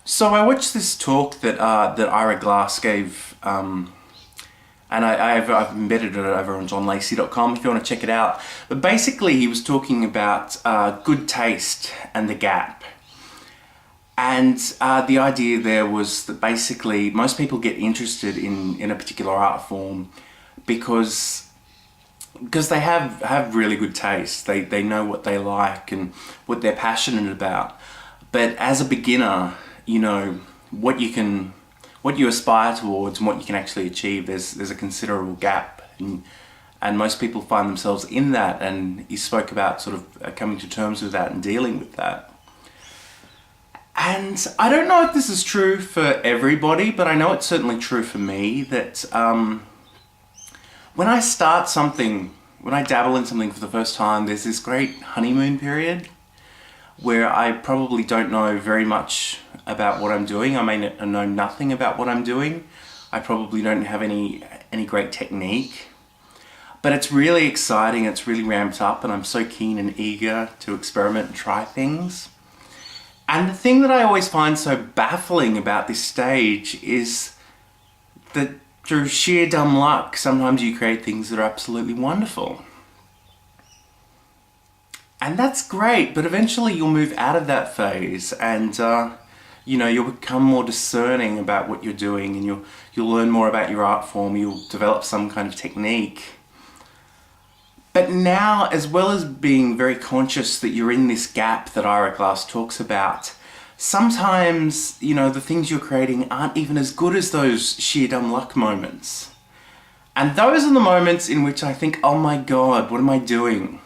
So I watched this talk that Ira Glass gave, and I've embedded it over on JohnLaceyTV if you want to check it out. But basically, he was talking about good taste and the gap. And the idea there was that basically most people get interested in a particular art form because they have really good taste. They know what they like and what they're passionate about. But as a beginner, you know, what you aspire towards and what you can actually achieve, there's a considerable gap, and most people find themselves in that, and he spoke about sort of coming to terms with that and dealing with that. And I don't know if this is true for everybody, but I know it's certainly true for me that when I start something, when I dabble in something for the first time, there's this great honeymoon period where I probably don't know very much about what I'm doing. I may know nothing about what I'm doing. I probably don't have any great technique. But it's really exciting, it's really ramped up, and I'm so keen and eager to experiment and try things. And the thing that I always find so baffling about this stage is that through sheer dumb luck, sometimes you create things that are absolutely wonderful. And that's great, but eventually you'll move out of that phase and you know, you'll become more discerning about what you're doing, and you'll learn more about your art form, you'll develop some kind of technique. But now, as well as being very conscious that you're in this gap that Ira Glass talks about, sometimes, you know, the things you're creating aren't even as good as those sheer dumb luck moments. And those are the moments in which I think, oh my God, what am I doing?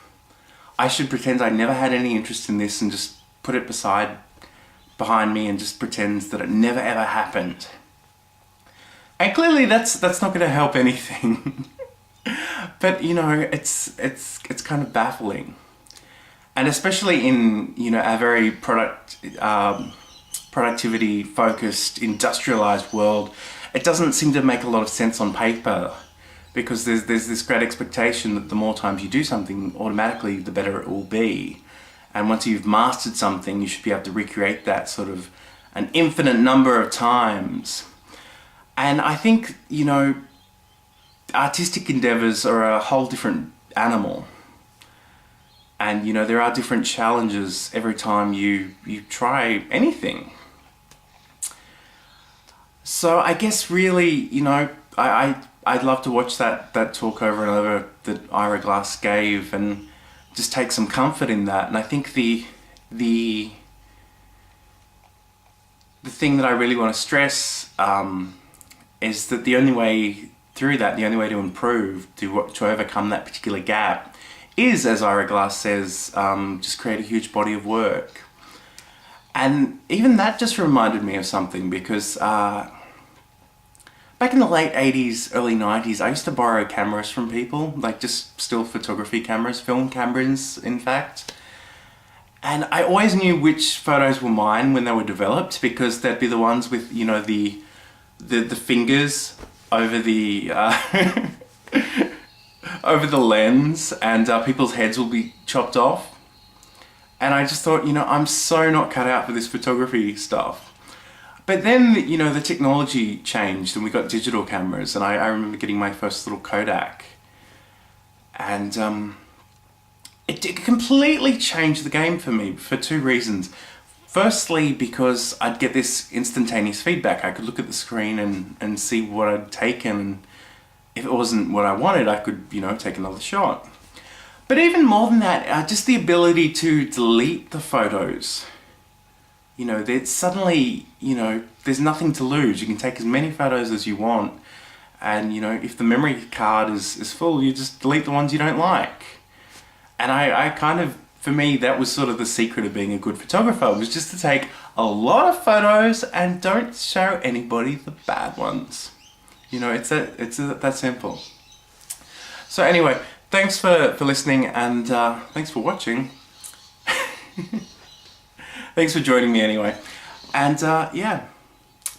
I should pretend I never had any interest in this and just put it behind me and just pretend that it never ever happened. And clearly that's not going to help anything. But you know, it's kind of baffling. And especially in, you know, our very productivity focused, industrialized world, it doesn't seem to make a lot of sense on paper. Because there's this great expectation that the more times you do something, automatically the better it will be. And once you've mastered something, you should be able to recreate that sort of an infinite number of times. And I think, you know, artistic endeavors are a whole different animal. And, you know, there are different challenges every time you try anything. So I guess really, you know, I'd love to watch that talk over and over that Ira Glass gave and just take some comfort in that. And I think the thing that I really want to stress is that the only way through that, the only way to improve, to overcome that particular gap is, as Ira Glass says, just create a huge body of work. And even that just reminded me of something, because back in the late 80s, early 90s, I used to borrow cameras from people, like just still photography cameras, film cameras in fact. And I always knew which photos were mine when they were developed, because they'd be the ones with, you know, the fingers over the over the lens, and people's heads will be chopped off. And I just thought, you know, I'm so not cut out for this photography stuff. But then, you know, the technology changed and we got digital cameras, and I remember getting my first little Kodak. And it completely changed the game for me for two reasons. Firstly, because I'd get this instantaneous feedback. I could look at the screen and see what I'd taken, and if it wasn't what I wanted, I could, you know, take another shot. But even more than that, just the ability to delete the photos. You know, there's suddenly, you know, there's nothing to lose. You can take as many photos as you want, and, you know, if the memory card is full, you just delete the ones you don't like. And I kind of, for me, that was sort of the secret of being a good photographer, was just to take a lot of photos and don't show anybody the bad ones. You know, it's that simple. So anyway, thanks for listening, and thanks for watching. Thanks for joining me anyway. And yeah,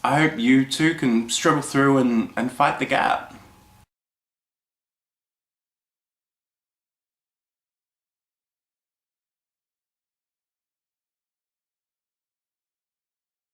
I hope you too can struggle through and fight the gap.